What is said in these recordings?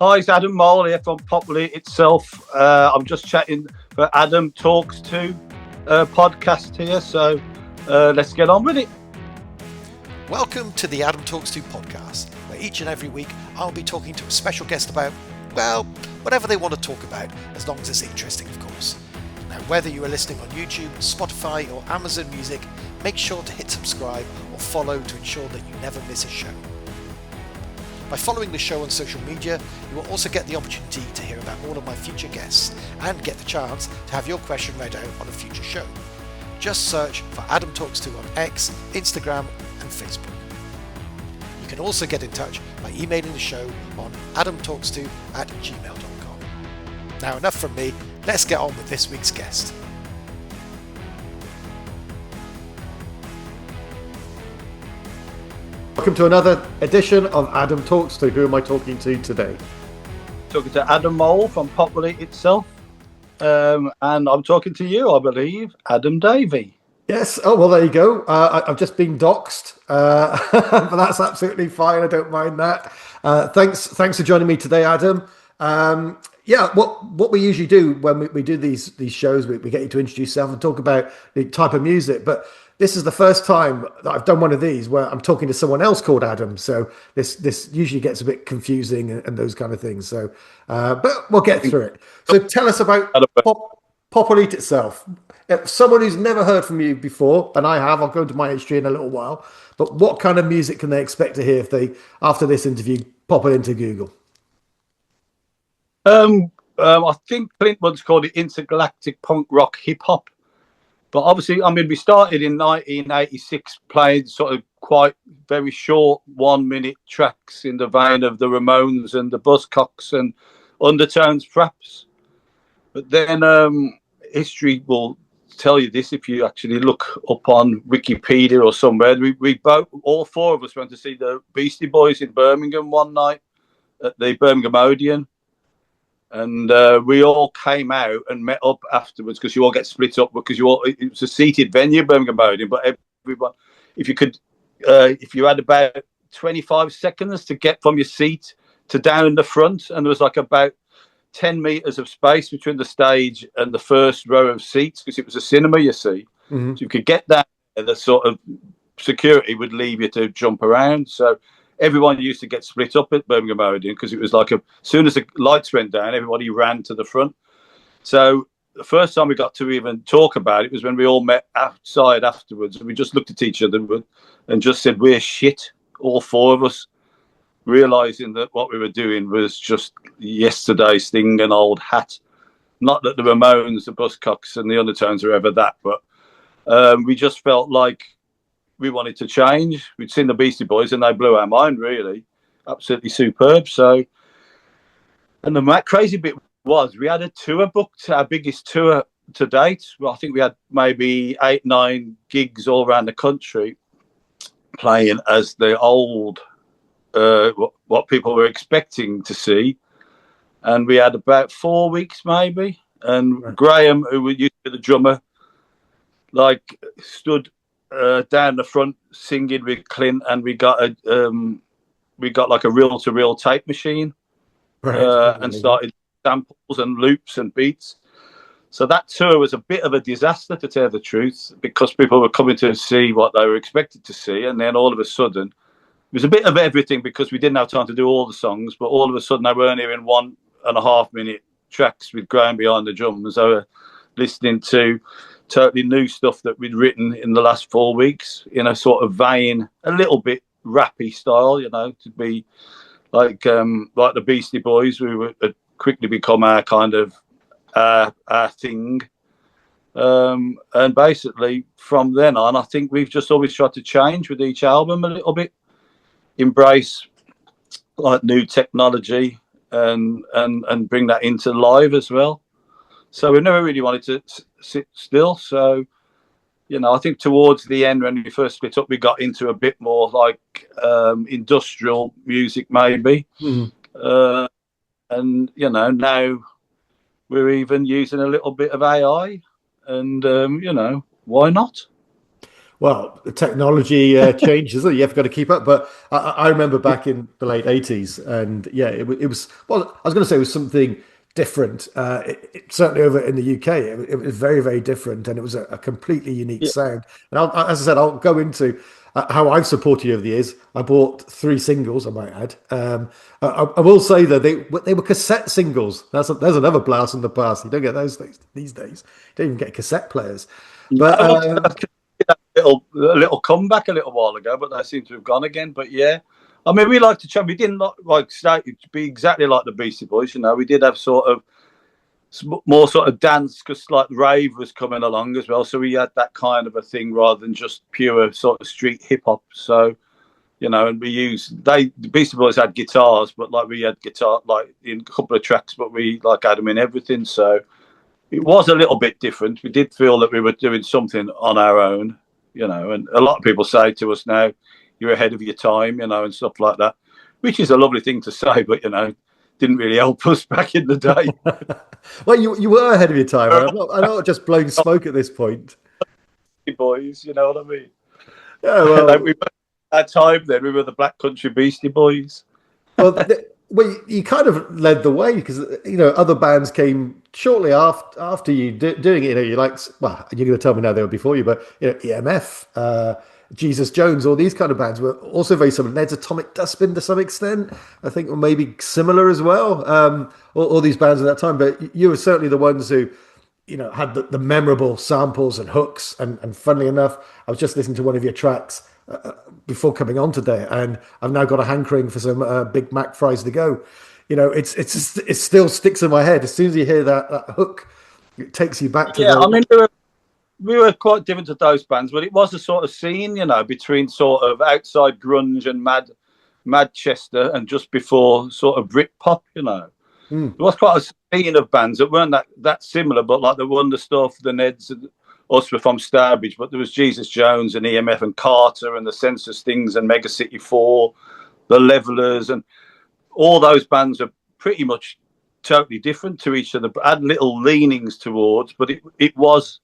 Hi, it's Adam Mole here from PWEI itself. I'm just chatting for Adam Talks To podcast here, so let's get on with it. Welcome to the Adam Talks To podcast, where each and every week I'll be talking to a special guest about, well, whatever they want to talk about, as long as it's interesting, of course. Now, whether you are listening on YouTube, Spotify or Amazon Music, make sure to hit subscribe or follow to ensure that you never miss a show. By following the show on social media, you will also get the opportunity to hear about all of my future guests and get the chance to have your question read out on a future show. Just search for Adam Talks To on X, Instagram and Facebook. You can also get in touch by emailing the show on adamtalksto@gmail.com. Now enough from me, let's get on with this week's guest. Welcome to another edition of Adam Talks To. Who am I talking to today? Talking to Adam Mole from PWEI itself. And I'm talking to you, I believe, Adam Davey. Yes. Oh, well, there you go. I've just been doxed, but that's absolutely fine. I don't mind that. Thanks for joining me today, Adam. What we usually do when we do these shows, we get you to introduce yourself and talk about the type of music, but this is the first time that I've done one of these where I'm talking to someone else called Adam. So this usually gets a bit confusing and those kind of things. So, but we'll get through it. So tell us about PWEI itself. If someone who's never heard from you before, and I have, I'll go into my history in a little while. But what kind of music can they expect to hear if they, after this interview, pop it into Google? I think Clint once called it intergalactic punk rock hip hop. But obviously, I mean, we started in 1986 playing sort of quite very short 1 minute tracks in the vein of the Ramones and the Buzzcocks and Undertones, perhaps. But then history will tell you this if you actually look up on Wikipedia or somewhere. We both, all four of us, went to see the Beastie Boys in Birmingham one night at the Birmingham Odeon. And we all came out and met up afterwards because you all get split up because it was a seated venue, Birmingham Odeon. But everyone, if you had about 25 seconds to get from your seat to down in the front, and there was like about 10 meters of space between the stage and the first row of seats because it was a cinema, you see. Mm-hmm. So you could get down, and the sort of security would leave you to jump around. So everyone used to get split up at Birmingham Odeon because it was like as soon as the lights went down, everybody ran to the front. So the first time we got to even talk about it was when we all met outside afterwards. And we just looked at each other and just said, we're shit, all four of us, realising that what we were doing was just yesterday's thing, an old hat. Not that the Ramones, the Buzzcocks and the Undertones are ever that, but we just felt like we wanted to change. We'd seen the Beastie Boys and they blew our mind, really. Absolutely superb. So, and the crazy bit was we had a tour booked, our biggest tour to date. Well, I think we had maybe 8-9 gigs all around the country playing as the old, what people were expecting to see. And we had about 4 weeks maybe. And right. Graham, who used to be the drummer, like stood down the front singing with Clint, and we got like a reel-to-reel tape machine, right, and started samples and loops and beats. So that tour was a bit of a disaster, to tell the truth, because people were coming to see what they were expected to see, and then all of a sudden it was a bit of everything because we didn't have time to do all the songs, but all of a sudden they weren't hearing 1.5 minute tracks with Graham behind the drums. They were listening to totally new stuff that we'd written in the last 4 weeks in a sort of vein, a little bit rappy style, to be like the Beastie Boys, who had quickly become our kind of our thing. And basically from then on, I think we've just always tried to change with each album a little bit, embrace like new technology and bring that into live as well. So we never really wanted to sit still. So, I think towards the end, when we first split up, we got into a bit more like industrial music, maybe. Mm-hmm. And, now we're even using a little bit of AI and, why not? Well, the technology changes, you have got to keep up. But I remember back in the late 80s, and yeah, it was, well, I was going to say it was something different. Certainly over in the UK, it was very, very different, and it was a completely unique Yeah. sound. And as I said, I'll go into how I've supported you over the years. I bought 3 singles, I might add. I will say that they were cassette singles. There's another blast in the past. You don't get those these days. You don't even get cassette players. But A little comeback a little while ago, but they seem to have gone again. But yeah, I mean, we like to chat. We didn't like stay to be exactly like the Beastie Boys. We did have sort of more sort of dance because like rave was coming along as well. So we had that kind of a thing rather than just pure sort of street hip hop. So and the Beastie Boys had guitars, but like we had guitar like in a couple of tracks, but we like had them in everything. So it was a little bit different. We did feel that we were doing something on our own, and a lot of people say to us now, you're ahead of your time, and stuff like that, which is a lovely thing to say, but, didn't really help us back in the day. Well, you were ahead of your time. I'm not just blowing smoke at this point. Boys, you know what I mean? Yeah, well, at time then, we were the Black Country Beastie Boys. Well, you kind of led the way because other bands came shortly after you doing it. You're like, well, you're going to tell me now they were before you, but EMF, Jesus Jones, all these kind of bands were also very similar. Ned's Atomic Dustbin to some extent, I think, were maybe similar as well. All these bands at that time, but you were certainly the ones who had the memorable samples and hooks. And funnily enough, I was just listening to one of your tracks before coming on today, and I've now got a hankering for some Big Mac fries to go. It still sticks in my head as soon as you hear that hook. It takes you back to I mean, we were quite different to those bands, but it was a sort of scene, between sort of outside grunge and Manchester, and just before sort of Britpop. There was quite a scene of bands that weren't that similar, but like the Wonder Stuff, the Neds, us were from Starbridge, but there was Jesus Jones and EMF and Carter and the Sense of Stings and Mega City 4, the Levelers, and all those bands are pretty much totally different to each other, but had little leanings towards, but it was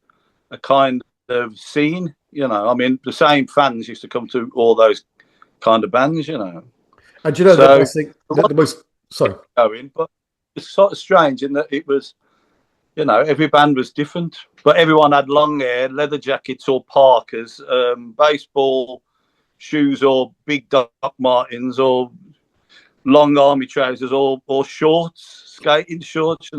a kind of scene, I mean, the same fans used to come to all those kind of bands, And the best thing, the most, sorry. But it's sort of strange in that it was, every band was different, but everyone had long hair, leather jackets or parkas, baseball shoes or big Doc Martens or long army trousers or shorts, skating shorts,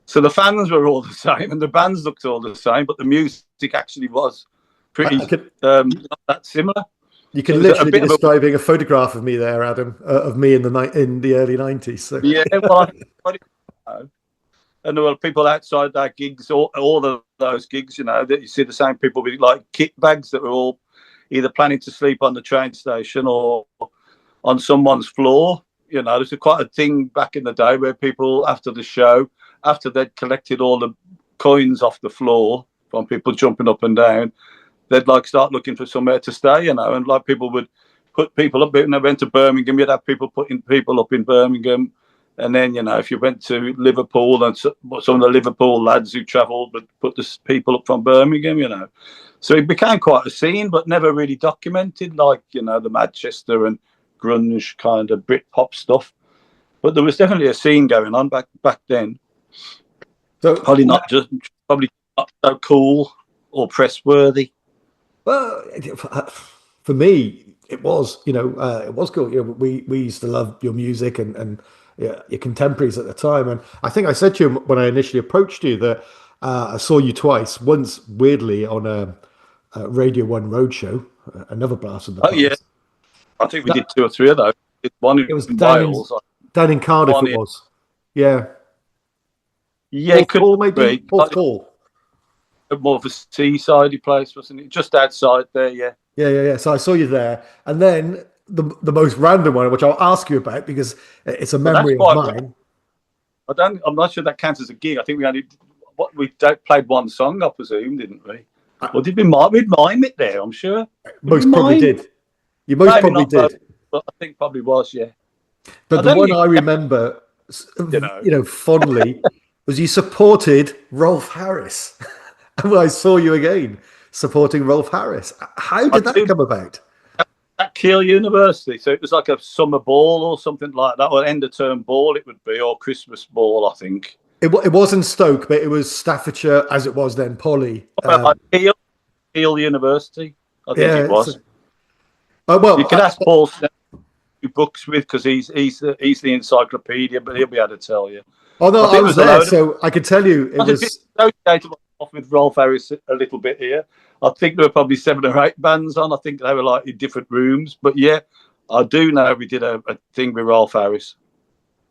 So the fans were all the same and the bands looked all the same, but the music actually was pretty not that similar. You can literally be describing a photograph of me there, Adam, of me in the early 90s. So. Yeah, well, and there were people outside our gigs, all of those gigs, that you see the same people with like kit bags that were all either planning to sleep on the train station or on someone's floor. There's quite a thing back in the day where people, after the show, after they'd collected all the coins off the floor from people jumping up and down, they'd like start looking for somewhere to stay, and like people would put people up. When they went to Birmingham, you'd have people putting people up in Birmingham. And then, if you went to Liverpool, and some of the Liverpool lads who travelled would put the people up from Birmingham, So it became quite a scene, but never really documented, like, the Manchester and grunge kind of Britpop stuff. But there was definitely a scene going on back then. So probably not so cool or press-worthy. Well, for me, it was, it was cool. We used to love your music and your contemporaries at the time. And I think I said to you when I initially approached you that I saw you twice. Once weirdly on a Radio 1 roadshow, another blast in the past. Yeah, I think we did 2 or 3 of those. It was in Wales. Down in Cardiff it was. Yeah. Yeah, it could maybe. Port Call. More of a seaside place, wasn't it? Just outside there, yeah. Yeah. So I saw you there. And then the most random one, which I'll ask you about because it's a memory of mine. I'm not sure that counts as a gig. I think we played one song, I presume, didn't we? Or did we mime it there? I'm sure. Most probably did. You most probably did. But I think probably was, yeah. But the one I remember, fondly, was you supported Rolf Harris. And I saw you again. supporting Rolf Harris. How I did that do come about? at Keele University. So it was like a summer ball or something like that, or end of term ball it would be, or Christmas ball, I think. It wasn't Stoke, but it was Staffordshire, as it was then, Polly. Like Keele University, I think it Yeah. was. You Well, could ask Paul Snell who books with, because he's the encyclopedia, but he'll be able to tell you. oh no, I I think it was was a there, load of. so I could tell you it I was a bit was. associated with Rolf Harris a little bit here. I think there were probably 7 or 8 bands on. I think they were like in different rooms, but yeah, I do know we did a thing with Rolf Harris.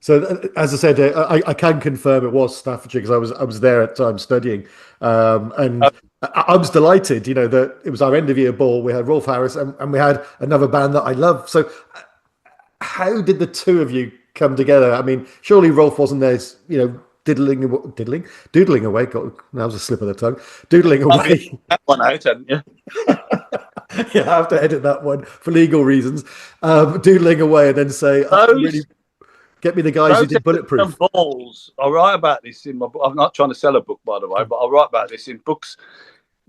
So as I said, I can confirm it was Staffordshire because I was there at the time studying, and I was delighted. You know that it was our end of year ball. We had Rolf Harris and we had another band that I love. So how did the two of you come together? I mean, surely Rolf wasn't there, doodling away. God, that was a slip of the tongue. Doodling away. That one out, hadn't you? Yeah, I have to edit that one for legal reasons. Doodling away and then say, really get me the guys who did Bulletproof. Balls. I write about this in my book. I'm not trying to sell a book, by the way, but I write about this in books.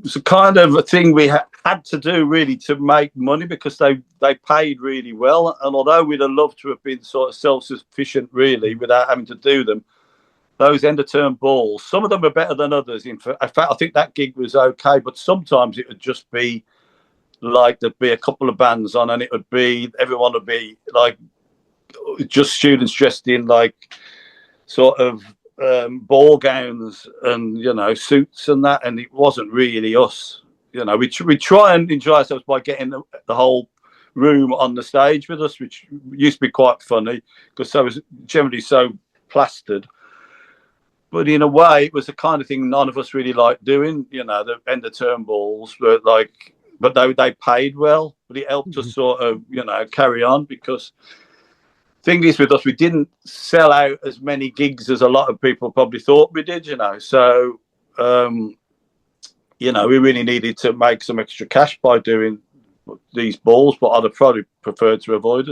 It's a kind of a thing we had to do really to make money, because they paid really well. And although we'd have loved to have been sort of self-sufficient really without having to do them, those end of term balls, some of them are better than others. In fact, I think that gig was okay, but sometimes it would just be like there'd be a couple of bands on, and it would be everyone would be like just students dressed in like sort of ball gowns and suits and that, and it wasn't really us. We try and enjoy ourselves by getting the whole room on the stage with us, which used to be quite funny because I was generally so plastered. But in a way, it was the kind of thing none of us really liked doing. The end of term balls were like, but they paid well, but it helped us sort of carry on, because thing is with us, we didn't sell out as many gigs as a lot of people probably thought we did. So we really needed to make some extra cash by doing these balls, but I'd have probably preferred to avoid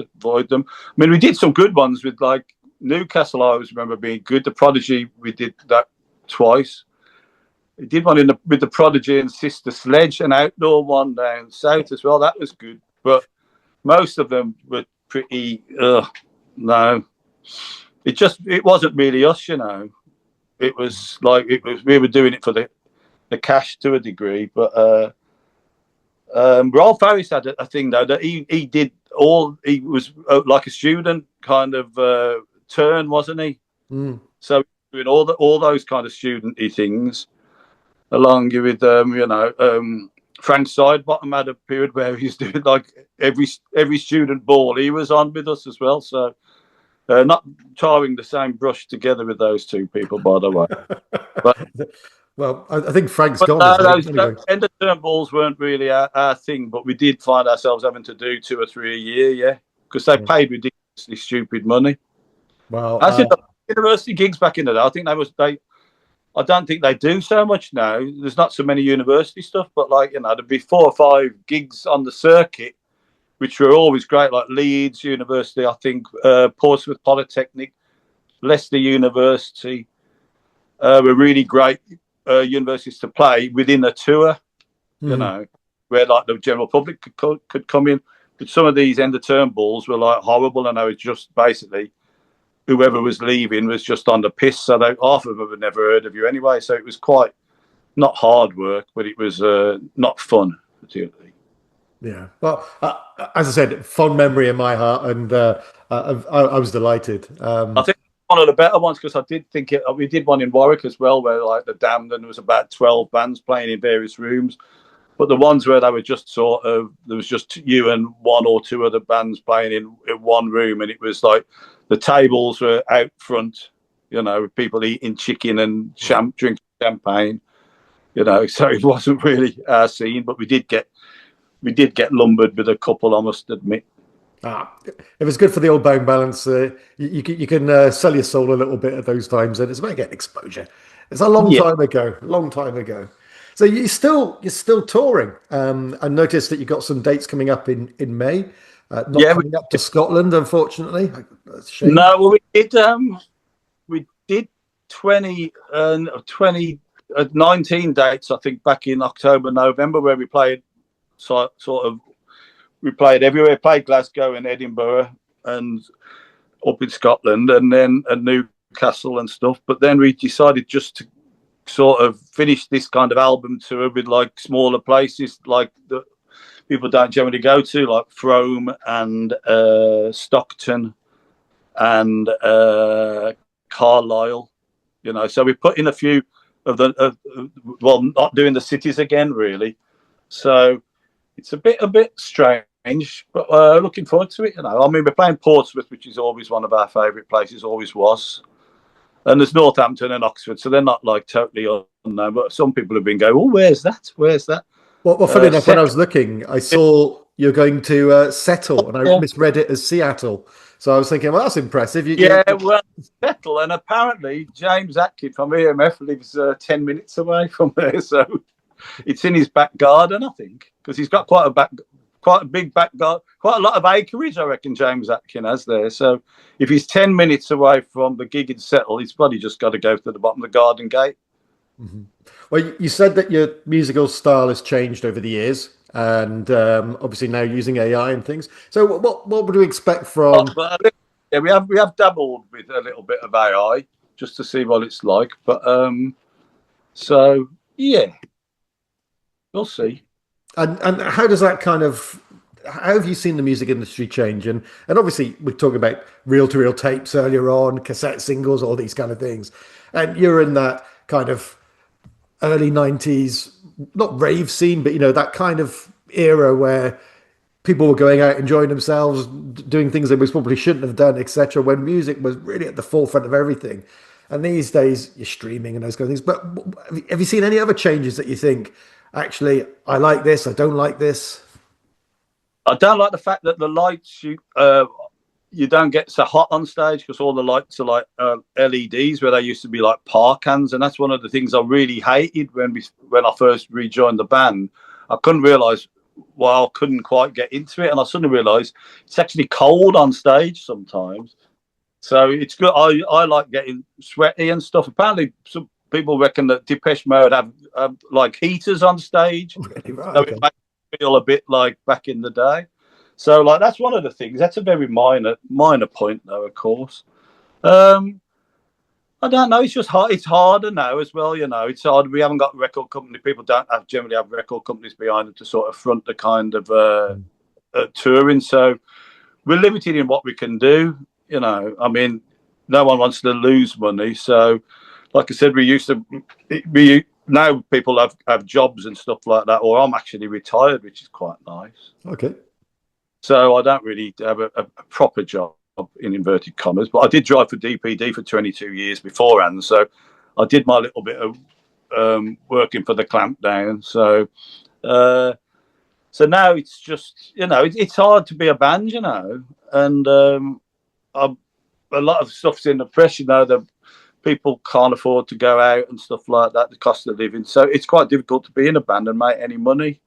them. I mean, we did some good ones with like Newcastle. I always remember being good. The Prodigy, we did that twice. We did one with the Prodigy and Sister Sledge, an outdoor one down south as well. That was good, but most of them were pretty. No, it wasn't really us. It was like we were doing it for the cash to a degree, but. Rolf Harris had a thing though that he was like a student kind of turn, wasn't he? So doing all those kind of studenty things, along with Frank Sidebottom had a period where he was doing like every student ball he was on with us as well. So not tarring the same brush together with those two people, by the way. But well, I think Frank's gone. Those end of term balls weren't really our thing, but we did find ourselves having to do 2 or 3 a year, yeah, because they paid ridiculously stupid money. Well, I said the university gigs back in the day, I think I don't think they do so much now. There's not so many university stuff, but there'd be 4 or 5 gigs on the circuit, which were always great, like Leeds University, I think, Portsmouth Polytechnic, Leicester University, were really great universities to play within a tour, where like the general public could come in. But some of these end of term balls were like horrible, and I was just basically whoever was leaving was just on the piss. So half of them had never heard of you anyway. So it was quite not hard work, but it was not fun particularly. Yeah. Well, as I said, fond memory in my heart, and I was delighted. I think one of the better ones, because I did think we did one in Warwick as well, where like the Damned, and there was about 12 bands playing in various rooms. But the ones where they were just there was just you and 1 or 2 other bands playing in one room, and it was like the tables were out front, with people eating chicken and drinking champagne, so it wasn't really our scene, but we did get lumbered with a couple, I must admit. It was good for the old bone balance. You can sell your soul a little bit at those times, and it's about getting exposure. It's a long time ago. So you're still touring. I noticed that you got some dates coming up in May. Coming up to Scotland, unfortunately. That's a shame. No, well, we did 20 19 dates, I think, back in October, November, where we played we played everywhere. Played Glasgow and Edinburgh and up in Scotland, and then at Newcastle and stuff. But then we decided just to sort of finish this kind of album tour with like smaller places, like that people don't generally go to, like Frome and Stockton and Carlisle. You know, so we put in a few of the well, not doing the cities again, really. So it's a bit strange, but looking forward to it. You know, I mean, we're playing Portsmouth, which is always one of our favourite places, always was. And there's Northampton and Oxford, so they're not like totally unknown. But some people have been going, "Oh, where's that? Where's that?" Well, funny enough, when I was looking, I saw you're going to Settle, and I misread it as Seattle. So I was thinking, well, that's impressive. Well, Settle, and apparently James Atkin from EMF lives 10 minutes away from there, so it's in his back garden, I think, because he's got quite a big back garden, quite a lot of acreage, I reckon James Atkin has there. So if he's 10 minutes away from the gig in Settle, he's probably just got to go to the bottom of the garden gate. Mm-hmm. Well, you said that your musical style has changed over the years, and obviously now using AI and things. So what would we expect from? Yeah, we have dabbled with a little bit of AI just to see what it's like, but so yeah, we'll see. And how does that kind of? How have you seen the music industry change? And obviously we're talking about reel-to-reel tapes earlier on, cassette singles, all these kind of things, and you're in that kind of early 90s, not rave scene, but, you know, that kind of era where people were going out, enjoying themselves, doing things they probably shouldn't have done, etc., when music was really at the forefront of everything. And these days, you're streaming and those kind of things. But have you seen any other changes that you think, actually, I like this, I don't like this? I don't like the fact that the lights, you don't get so hot on stage because all the lights are like LEDs, where they used to be like par cans, and that's one of the things I really hated when I first rejoined the band. I couldn't realise, I couldn't quite get into it, and I suddenly realised it's actually cold on stage sometimes. So it's good. I like getting sweaty and stuff. Apparently, some people reckon that Depeche Mode have like heaters on stage, Really? Right, so okay. it makes me feel a bit like back in the day. So, like, that's one of the things. That's a very minor point, though, of course. I don't know. It's just hard. It's harder now as well, you know. It's hard. We haven't got record company. People don't generally have record companies behind them to sort of front the kind of touring. So we're limited in what we can do, you know. I mean, no one wants to lose money. So, like I said, now people have jobs and stuff like that, or I'm actually retired, which is quite nice. Okay. So I don't really have a proper job in inverted commas, but I did drive for DPD for 22 years beforehand. So I did my little bit of working for the Clampdown. So now it's just, you know, it's hard to be a band, you know, and a lot of stuff's in the press, you know, that people can't afford to go out and stuff like that, the cost of living. So it's quite difficult to be in a band and make any money.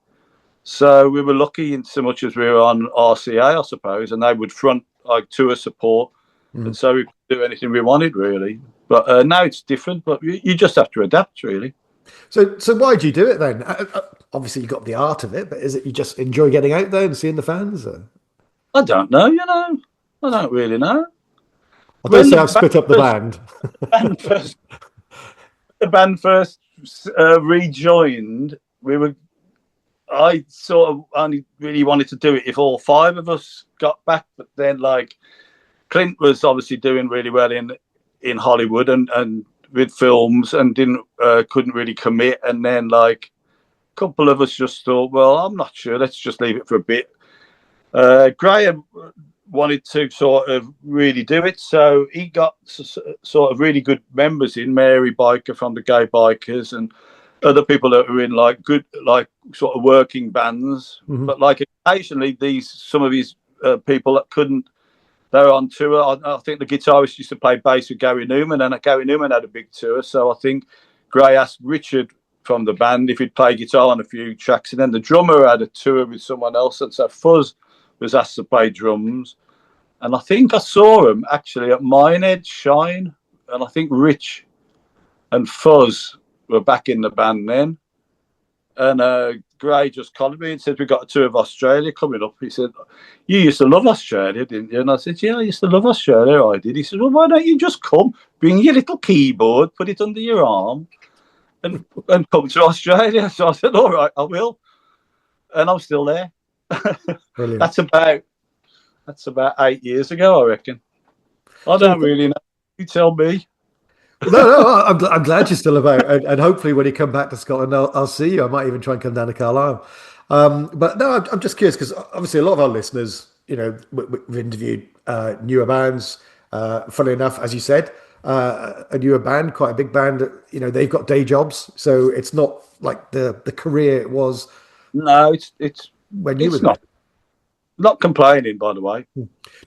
So we were lucky in so much as we were on RCA, I suppose, and they would front like tour support, and so we could do anything we wanted, really. But now it's different. But you just have to adapt, really. So why do you do it then? Obviously, you got the art of it, but is it you just enjoy getting out there and seeing the fans? Or? I don't know, you know. I don't really know. I don't say I've split up the band. The band first rejoined. I sort of only really wanted to do it if all five of us got back, but then like Clint was obviously doing really well in Hollywood and with films, and couldn't really commit, and then like a couple of us just thought, well, I'm not sure, let's just leave it for a bit. Graham wanted to sort of really do it, so he got sort of really good members in, Mary Biker from the Gay Bikers and other people that were in like good, like sort of working bands. But like occasionally some of these people that couldn't, they were on tour. I think the guitarist used to play bass with Gary Newman, and Gary Newman had a big tour. So I think Gray asked Richard from the band if he'd play guitar on a few tracks, and then the drummer had a tour with someone else, and so Fuzz was asked to play drums. And I think I saw him actually at Minehead Shine, and I think Rich and Fuzz were back in the band then. And Gray just called me and said, "We've got a tour of Australia coming up." He said, "You used to love Australia, didn't you?" And I said, "Yeah, I used to love Australia, I did." He said, "Well, why don't you just come, bring your little keyboard, put it under your arm, and come to Australia?" So I said, "All right, I will." And I'm still there. Brilliant. That's about 8 years ago, I reckon. I don't really know. You tell me. No, I'm glad you're still about, and hopefully when you come back to Scotland, I'll see you. I might even try and come down to Carlisle. But no, I'm just curious because obviously a lot of our listeners, we've interviewed newer bands. Funnily enough, as you said, a newer band, quite a big band. They've got day jobs, so it's not like the career it was. No, it's when you were there. Not complaining, by the way.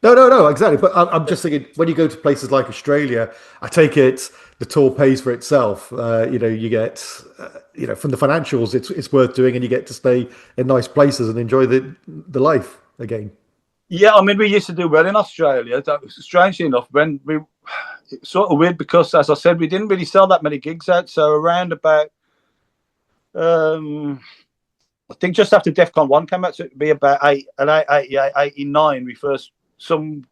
No, exactly. But I'm just thinking, when you go to places like Australia, I take it the tour pays for itself. You get, from the financials, it's worth doing, and you get to stay in nice places and enjoy the life again. Yeah, I mean, we used to do well in Australia. Strangely enough, it's sort of weird because, as I said, we didn't really sell that many gigs out. So around about, I think just after DEF CON 1 came out, so it'd be about 89, we first, some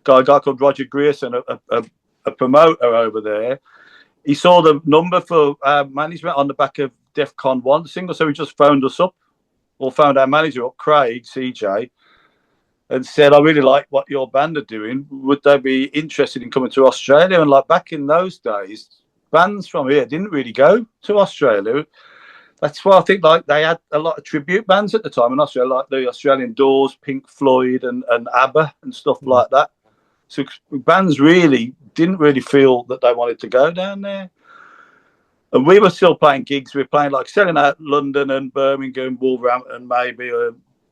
guy called Roger Grierson, a promoter over there, he saw the number for management on the back of DEF CON 1 single, so he just phoned us up, or phoned our manager up, Craig, CJ, and said, "I really like what your band are doing. Would they be interested in coming to Australia?" And like back in those days, bands from here didn't really go to Australia. That's why I think like they had a lot of tribute bands at the time in Australia, like the Australian Doors, Pink Floyd, and ABBA and stuff like that. So bands really didn't really feel that they wanted to go down there. And we were still playing gigs. We were playing like selling out London and Birmingham, Wolverhampton, maybe.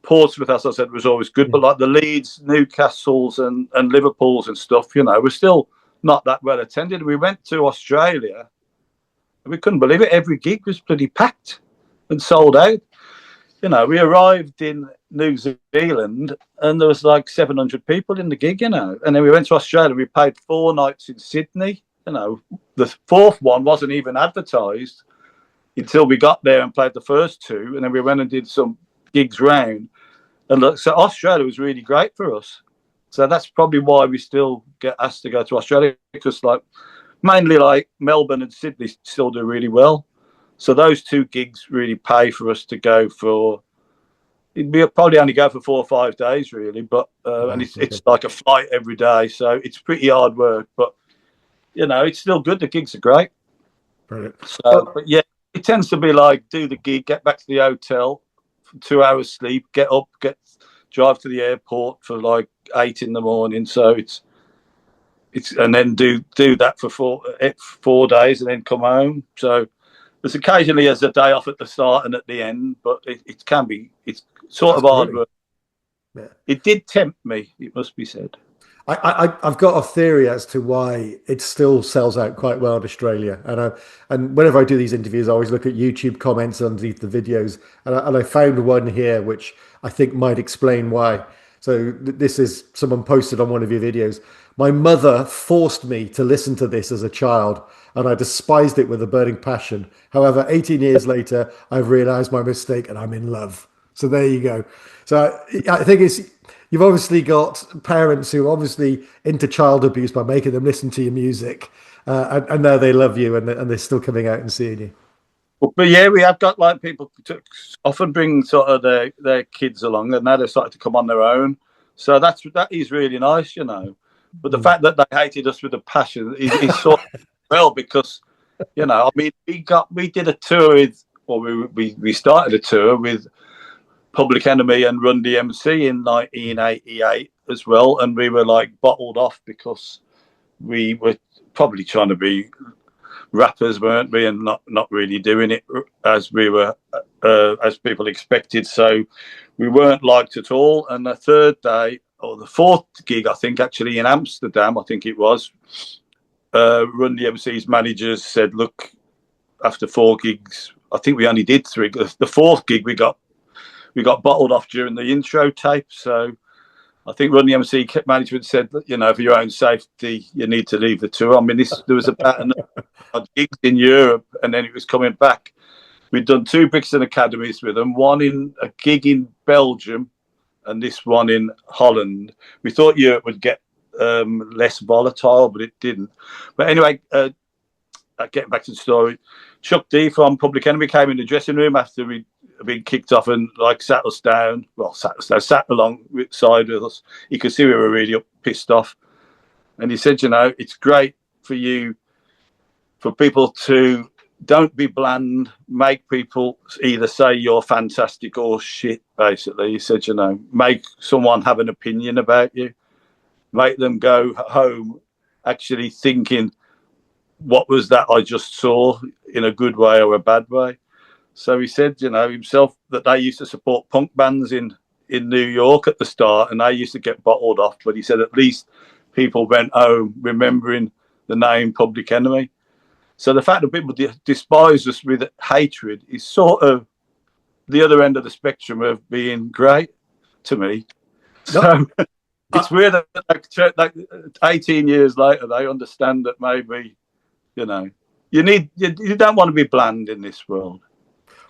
Portsmouth, as I said, was always good. But like the Leeds, Newcastles, and Liverpools and stuff, we're still not that well attended. We went to Australia. We couldn't believe it. Every gig was bloody packed and sold out. We arrived in New Zealand and there was like 700 people in the gig, And then we went to Australia. We played 4 nights in Sydney. The fourth one wasn't even advertised until we got there and played the first 2. And then we went and did some gigs round. And so Australia was really great for us. So that's probably why we still get asked to go to Australia, because mainly like Melbourne and Sydney still do really well. So those 2 gigs really pay for us to go for. It'd probably only go for 4 or 5 days really, but and it's like a flight every day, so it's pretty hard work. But it's still good. The gigs are great. Brilliant. So, but yeah, it tends to be like do the gig, get back to the hotel, 2 hours sleep, get up, drive to the airport for like 8 in the morning. So it's and then do that for 4 days and then come home. So there's occasionally a day off at the start and at the end, but it's sort of hard work. Yeah. It did tempt me, it must be said. I've got a theory as to why it still sells out quite well in Australia, and whenever I do these interviews, I always look at YouTube comments underneath the videos, and I found one here which I think might explain why. So this is someone posted on one of your videos. "My mother forced me to listen to this as a child, and I despised it with a burning passion. However, 18 years later, I've realized my mistake and I'm in love." So there you go. So I think you've obviously got parents who are obviously into child abuse by making them listen to your music, and now they love you and they're still coming out and seeing you. But yeah, we have got like people often bring sort of their kids along, and now they're starting to come on their own. So that is really nice, But the fact that they hated us with a passion is sort of well, because I mean, we did a tour we started a tour with Public Enemy and Run DMC in 1988 as well, and we were like bottled off because we were probably trying to be rappers, weren't we, and not really doing it as we were as people expected. So we weren't liked at all. And the 3rd day, or the 4th gig, I think actually in Amsterdam, I think it was, Run DMC's managers said, "Look, after 4 gigs, I think we only did 3. The 4th gig we got bottled off during the intro tape. So I think Run DMC management said that, you know, for your own safety, you need to leave the tour. I mean, there was about another gigs in Europe, and then it was coming back. We'd done 2 Brixton Academies with them, one in a gig in Belgium, and this one in Holland. We thought Europe would get less volatile, but it didn't. But anyway, getting back to the story, Chuck D from Public Enemy came in the dressing room after we'd been kicked off and like sat alongside with us. He could see we were really pissed off, and he said, you know, it's great for people to don't be bland, make people either say you're fantastic or shit, basically. He said, you know, make someone have an opinion about you, make them go home actually thinking, what was that I just saw, in a good way or a bad way. So he said, you know, himself, that they used to support punk bands in New York at the start, and they used to get bottled off. But he said at least people went home remembering the name Public Enemy. So the fact that people despise us with hatred is sort of the other end of the spectrum of being great to me. So it's weird that like 18 years later, they understand that maybe, you know, you don't want to be bland in this world.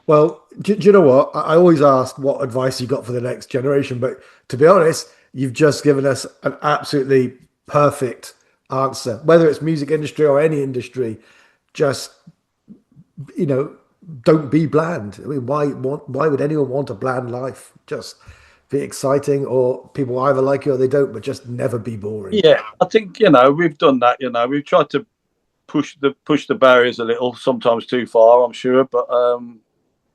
Well, do you know what? I always ask what advice you got for the next generation, but to be honest, you've just given us an absolutely perfect answer. Whether it's music industry or any industry, just, you know, don't be bland. I mean, why would anyone want a bland life? Just be exciting, or people either like you or they don't, but just never be boring. Yeah, I think, you know, we've done that. You know, we've tried to push the barriers a little, sometimes too far, I'm sure, but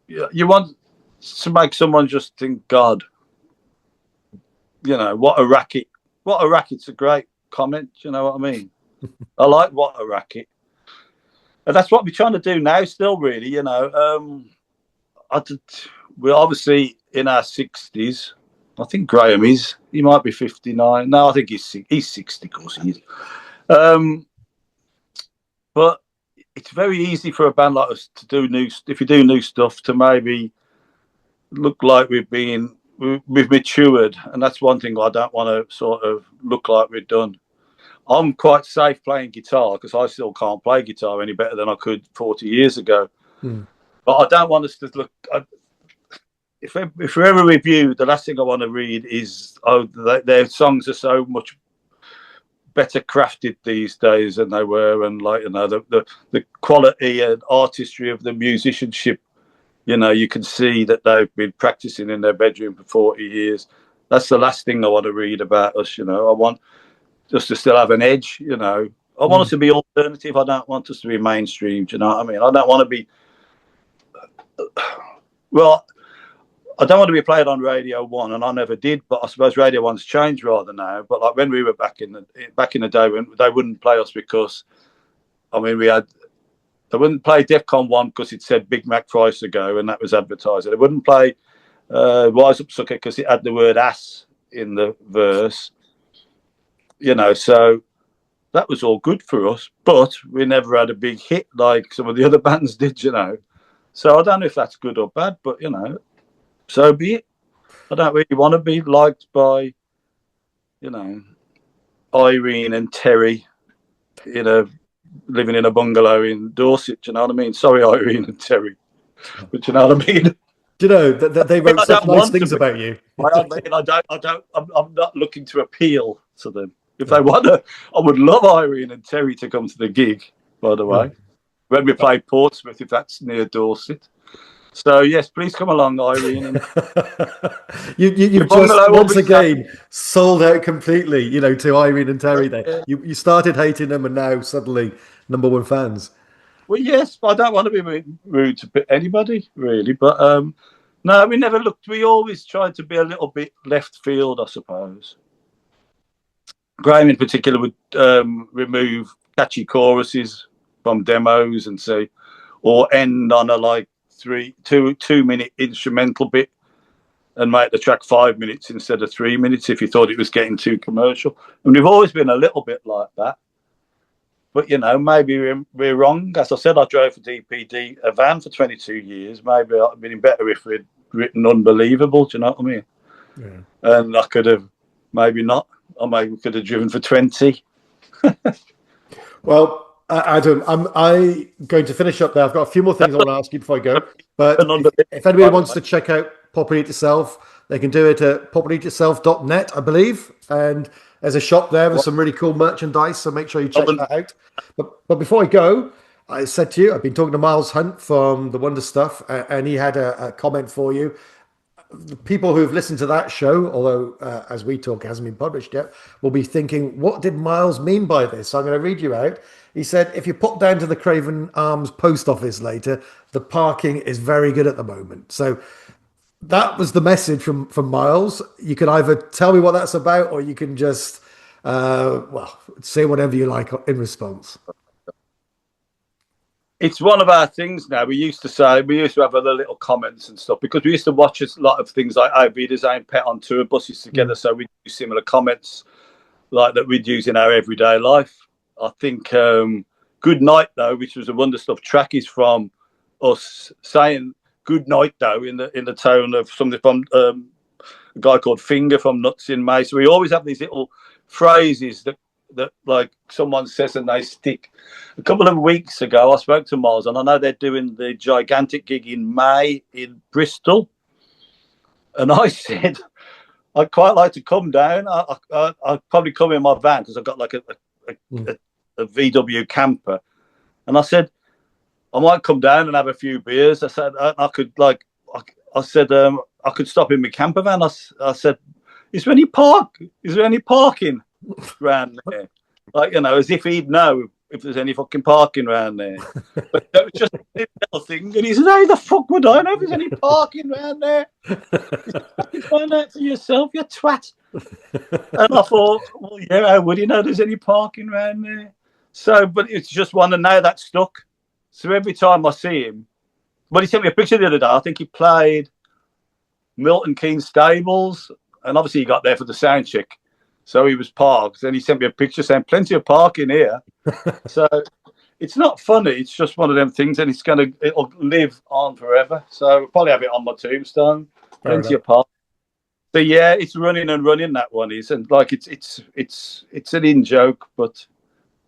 you want to make someone just think, God, you know, what a racket. What a racket's a great comment, you know what I mean? I like what a racket. And that's what we're trying to do now still, really, you know. We're obviously in our 60s. I think Graham he might be 59. No, I think he's 60, of course he is. But it's very easy for a band like us to do if you do new stuff, to maybe look like we've matured, and that's one thing I don't want to sort of look like we've done. I'm quite safe playing guitar because I still can't play guitar any better than I could 40 years ago. But I don't want us to look. If we ever review, the last thing I want to read is, their songs are so much better crafted these days than they were, and like, you know, the quality and artistry of the musicianship, you know, you can see that they've been practicing in their bedroom for 40 years. That's the last thing I want to read about us, you know. I want us to still have an edge, you know. I want us to be alternative. I don't want us to be mainstream, do you know what I mean? I don't want to be I don't want to be played on Radio 1, and I never did, but I suppose Radio 1's changed rather now. But like when we were back in the day, when they wouldn't play us because, I mean, they wouldn't play Defcon 1 because it said Big Mac price to go, and that was advertised. They wouldn't play Rise Up Sucker because it had the word ass in the verse. You know, so that was all good for us, but we never had a big hit like some of the other bands did, you know. So I don't know if that's good or bad, but, you know, so be it. I don't really want to be liked by, you know, Irene and Terry living in a bungalow in Dorset. Do you know what I mean? Sorry, Irene and Terry, but you know what I mean. Do you know that they wrote such nice things about you? I'm not looking to appeal to them. If they want to, I would love Irene and Terry to come to the gig. By the way, when we play Portsmouth, if that's near Dorset. So yes, please come along, Irene. And you've just once again sold out completely, you know, to Irene and Terry. There, you started hating them, and now suddenly #1 fans. Well, yes, I don't want to be rude to anybody really, but no, we never looked. We always tried to be a little bit left field, I suppose. Graham, in particular, would remove catchy choruses from demos and say, or end on a like 2-minute instrumental bit and make the track 5 minutes instead of 3 minutes if you thought it was getting too commercial. And we've always been a little bit like that. But, you know, maybe we're wrong. As I said, I drove for DPD a van for 22 years. Maybe I'd been better if we'd written Unbelievable. Do you know what I mean? Yeah. And I could have maybe not. Or maybe we could have driven for 20. Well, Adam, I'm going to finish up there. I've got a few more things I want to ask you before I go. But if anybody wants to check out Properly Eat Yourself, they can do it at properlyeatyourself.net, I believe. And there's a shop there with some really cool merchandise, so make sure you check that out. But before I go, I said to you, I've been talking to Miles Hunt from The Wonder Stuff, and he had a comment for you. The people who've listened to that show, although as we talk, it hasn't been published yet, will be thinking, what did Miles mean by this? So I'm going to read you out. He said, if you pop down to the Craven Arms post office later, the parking is very good at the moment. So that was the message from Miles. You can either tell me what that's about, or you can just, say whatever you like in response. It's one of our things now. We used to have other little comments and stuff, because we used to watch a lot of things like OB Design Pet on tour buses together. So we do similar comments like that we'd use in our everyday life. I think Good Night Though, which was a Wonder Stuff track, is from us saying good night though in the tone of something from a guy called Finger from Nuts in May. So we always have these little phrases that like someone says and they stick. A couple of weeks ago I spoke to Miles, and I know they're doing the gigantic gig in May in Bristol, and I said I'd quite like to come down. I'd probably come in my van because I've got like a VW camper, and I said I might come down and have a few beers. I said I could stop in my camper van. I said, is there any parking around there? Like, as if he'd know if there's any fucking parking around there. But that was just a little thing. And he said, "Hey, the fuck would I know if there's any parking around there? You find out for yourself, you twat." And I thought, well, yeah, how would he know there's any parking around there? So, but it's just one, and now that's stuck. So every time I see him, he sent me a picture the other day. I think he played Milton Keynes Stables, and obviously he got there for the sound check. So he was parked. Then he sent me a picture saying, "Plenty of parking here." So it's not funny. It's just one of them things, and it'll live on forever. So I'll probably have it on my tombstone. Plenty of parking. So yeah, it's running and running. That one is, and like it's an in joke, but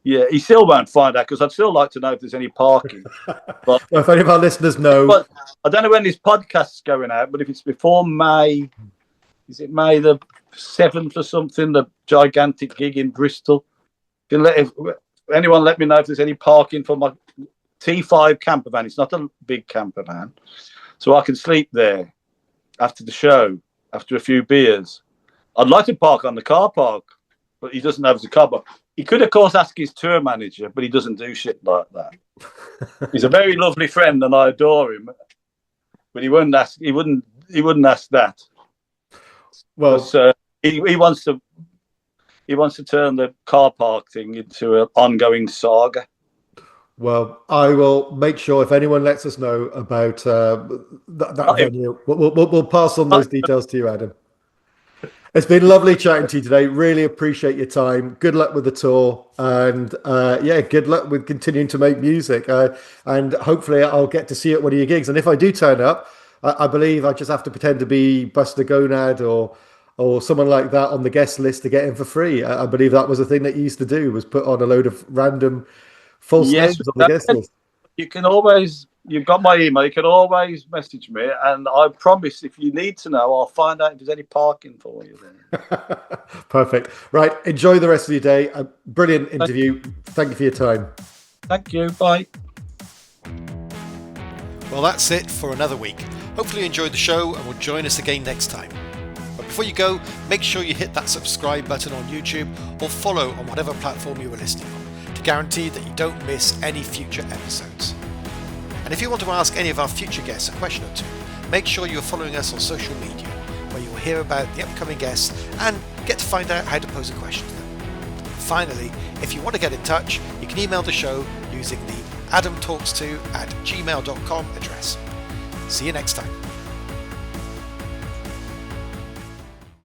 yeah, he still won't find out, because I'd still like to know if there's any parking. But well, if any of our listeners know, but I don't know when this podcast's going out, but if it's before May, is it May the 7th or something? The gigantic gig in Bristol. Anyone let me know if there's any parking for my T5 camper van. It's not a big camper van, so I can sleep there after the show, after a few beers. I'd like to park on the car park, but he doesn't have the car park. He could, of course, ask his tour manager, but he doesn't do shit like that. He's a very lovely friend, and I adore him, but he wouldn't ask. He wouldn't ask that. Well, he wants to turn the car park thing into an ongoing saga. Well, I will make sure if anyone lets us know about that venue, we'll pass on those details to you, Adam. It's been lovely chatting to you today. Really appreciate your time. Good luck with the tour, and good luck with continuing to make music. And hopefully, I'll get to see you at one of your gigs. And if I do turn up, I believe I just have to pretend to be Buster Gonad or someone like that on the guest list to get in for free. I believe that was a thing that you used to do, was put on a load of random false names on the guest list. You can always, you've got my email, you can always message me, and I promise if you need to know, I'll find out if there's any parking for you then. Perfect. Right, enjoy the rest of your day. A brilliant interview. Thank you for your time. Thank you. Bye. Well, that's it for another week. Hopefully you enjoyed the show and will join us again next time. But before you go, make sure you hit that subscribe button on YouTube or follow on whatever platform you are listening on to guarantee that you don't miss any future episodes. And if you want to ask any of our future guests a question or two, make sure you're following us on social media, where you will hear about the upcoming guests and get to find out how to pose a question to them. Finally, if you want to get in touch, you can email the show using the adamtalks2@gmail.com address. See you next time.